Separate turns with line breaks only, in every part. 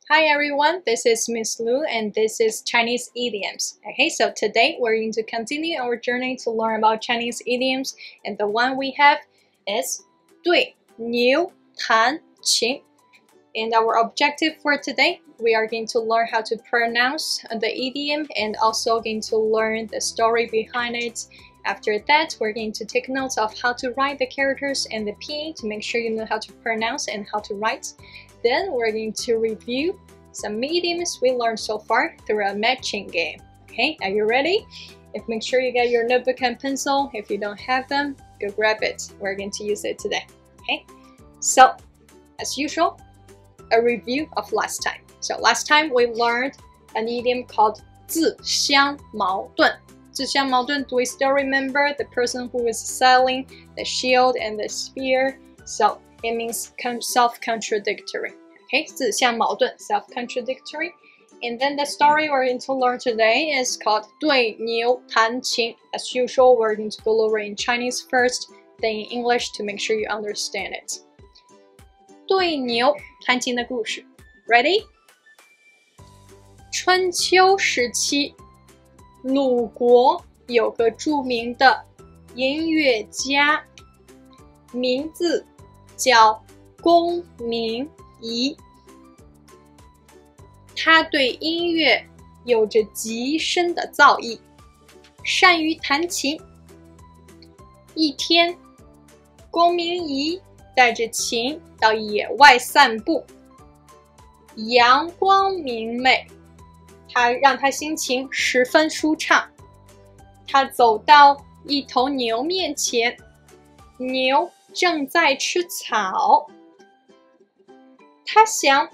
Hi everyone, this is Miss Lu and this is Chinese idioms. Okay, so today we're going to continue our journey to learn about Chinese idioms, and the one we have is 对牛弹琴. And our objective for today, we are going to learn how to pronounce the idiom and also going to learn the story behind it. After that, we're going to take notes of how to write the characters and the pinyin to make sure you know how to pronounce and how to write. Then we're going to review some idioms we learned so far through a matching game. Okay, are you ready? Make sure you get your notebook and pencil. If you don't have them, go grab it. We're going to use it today. Okay, so as usual, a review of last time. So last time we learned an idiom called 自相矛盾. 自相矛盾, do we still remember the person who is selling the shield and the spear? So it means self-contradictory. Okay, 自相矛盾, self-contradictory. And then the story we're going to learn today is called 对牛弹琴. As usual, we're going to go over in Chinese first, then in English to make sure you understand it. 对牛弹琴的故事 Ready? 春秋时期，鲁国有个著名的音乐家，名字叫公明仪。他对音乐有着极深的造诣，善于弹琴。一天，公明仪带着琴到野外散步，阳光明媚，让他心情十分舒畅。他走到一头牛面前，牛正在吃草。他想，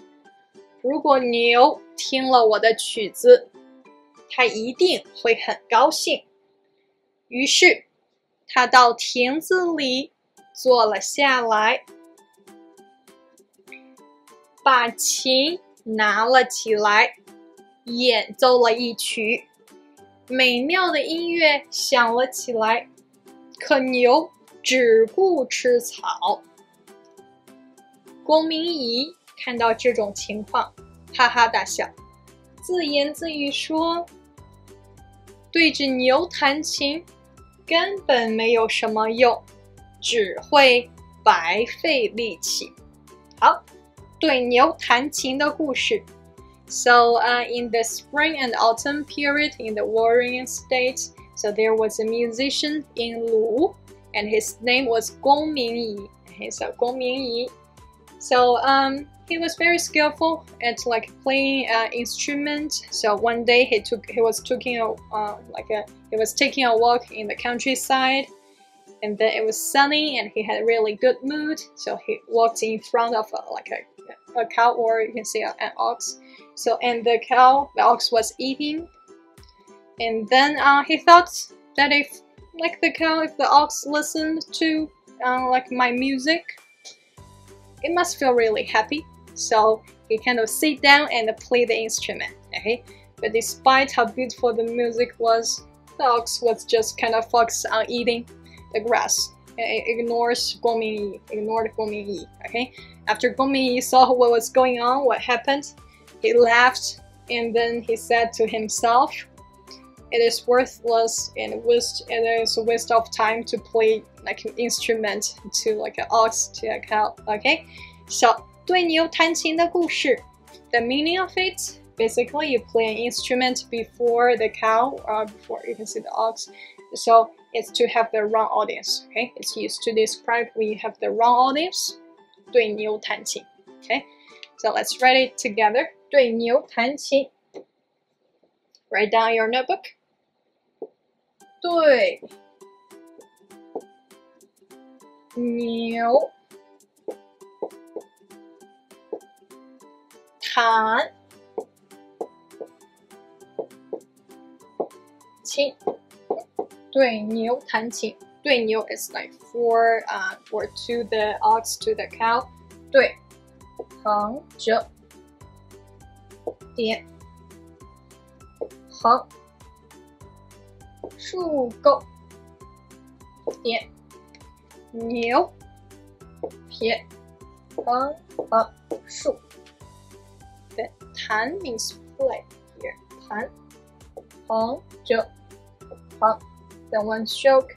如果牛听了我的曲子，他一定会很高兴。于是，他到亭子里坐了下来，把琴拿了起来，演奏了一曲。美妙的音乐响了起来，可牛只顾吃草。公明仪看到这种情况，哈哈大笑，自言自语说：“对着牛弹琴根本没有什么用，只会白费力气。”好，对牛弹琴的故事。So in the spring and autumn period in the warring states, so there was a musician in Lu, and his name was Gong Mingyi. Okay, so Gong Mingyi. So he was very skillful at like playing instrument. So one day he was taking a walk in the countryside, and then it was sunny and he had a really good mood. So he walked in front of a cow, or you can see an ox. So and the ox was eating, and then he thought that if the ox listened to like my music, it must feel really happy. So he kind of sit down and play the instrument. Okay, but despite how beautiful the music was, the ox was just kind of focused on eating the grass. It ignored Gong Mingyi. Okay, after Gong Mingyi saw what was going on, what happened, he laughed and then he said to himself, "It is worthless and it is a waste of time to play like an instrument to like an ox to a cow." Okay, so 对牛弹琴的故事 the meaning of it, basically you play an instrument before the cow or before you can see the ox. So it's to have the wrong audience. Okay, it's used to describe when you have the wrong audience. 对牛弹琴. Okay, so let's write it together. 对牛弹琴. Write down your notebook. 对牛弹琴。对牛弹琴。对牛 is like for to the ox, to the cow. 对横着点横竖钩点牛撇横横竖。对弹 means play here. 弹，横折，横。Then one stroke,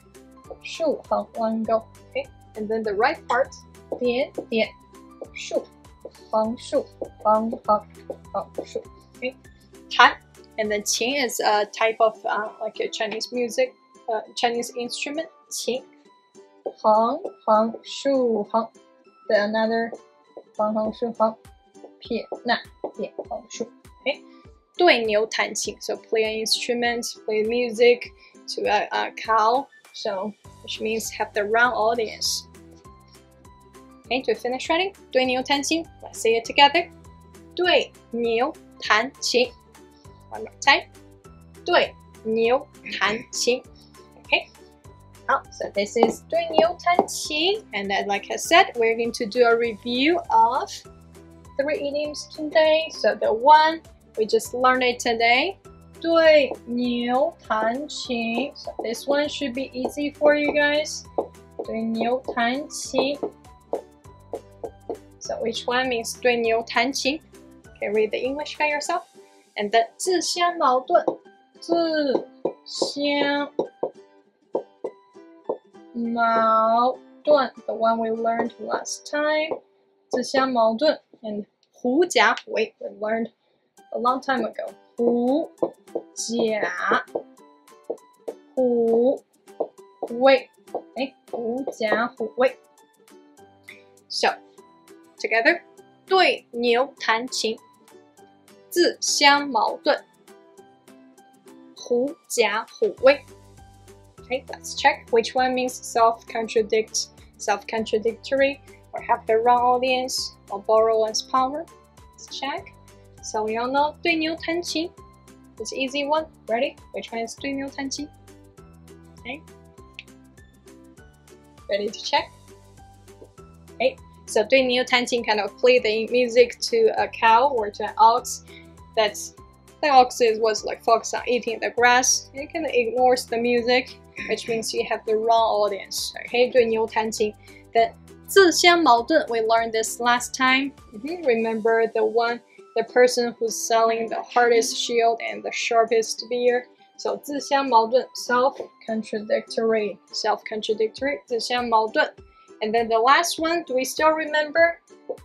竖横 one go. Okay, and then the right part, 点点竖，横竖横横横竖。Okay, 弹。And then 琴 is a type of like a Chinese music, Chinese instrument. 琴，横横竖横。Then another 横横竖横，撇捺点横竖。Okay, 对牛弹琴 so play an instrument, play music to a cow. So which means have the round audience. Okay, to finish writing, 对牛弹琴. Let's say it together. 对牛弹琴。One more time. 对牛弹琴。Okay. So this is 对牛弹琴, and then, like I said, we're going to do a review of 3 idioms today. So the one we just learned it today. 对牛弹琴. So this one should be easy for you guys. 对牛弹琴. So which one means 对牛弹琴? Okay, read the English by yourself. And then 自相矛盾，自相矛盾 the one we learned last time. 自相矛盾 and 狐假虎威 we learned a long time ago. 狐假虎威 okay, 狐假虎威 So together 对牛弹琴，自相矛盾，狐假虎威。Okay, let's check which one means self-contradictory, or have the wrong audience, or borrow one's power. Let's check. So we all know 对牛弹琴. It's an easy one. Ready? Which one is 对牛弹琴? Okay. Ready to check? Okay. So 对牛弹琴 kind of play the music to a cow or to an ox. The ox was like focused on eating the grass. It kind of ignores the music, which means you have the wrong audience. Okay, 对牛弹琴. The 自相矛盾 we learned this last time. Remember the person who's selling the hardest shield and the sharpest spear. So 自相矛盾 self-contradictory, 自相矛盾. And then the last one, do we still remember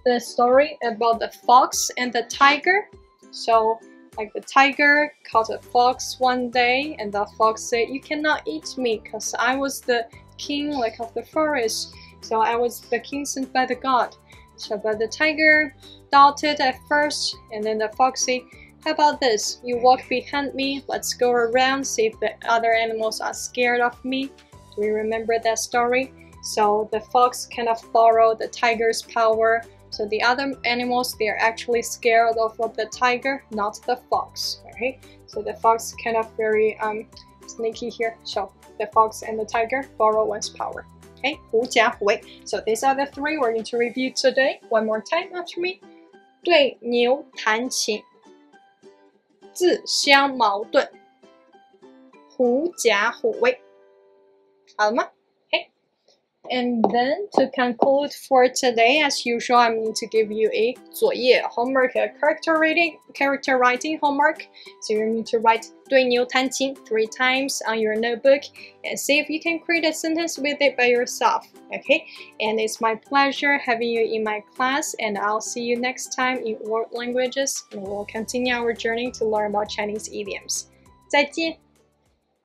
the story about the fox and the tiger? So like the tiger caught a fox one day, and the fox said, "You cannot eat me because I was the king of the forest. So I was the king sent by the god." So but the tiger doubted at first, and then the fox said, "How about this? You walk behind me, let's go around, see if the other animals are scared of me." Do you remember that story? So the fox kind of borrowed the tiger's power. So the other animals, they are actually scared of the tiger, not the fox. Okay, so the fox kind of very sneaky here. So the fox and the tiger borrow one's power. Okay, 狐假虎威. So these are the 3 we're going to review today. One more time after me. 对牛弹琴，自相矛盾，狐假虎威。好了吗？ And then to conclude for today, as usual, I'm going to give you a 作业 homework, a character writing homework. So you need to write 对牛弹琴 3 times on your notebook and see if you can create a sentence with it by yourself. Okay? And it's my pleasure having you in my class, and I'll see you next time in World Languages, and we'll continue our journey to learn about Chinese idioms. 再见!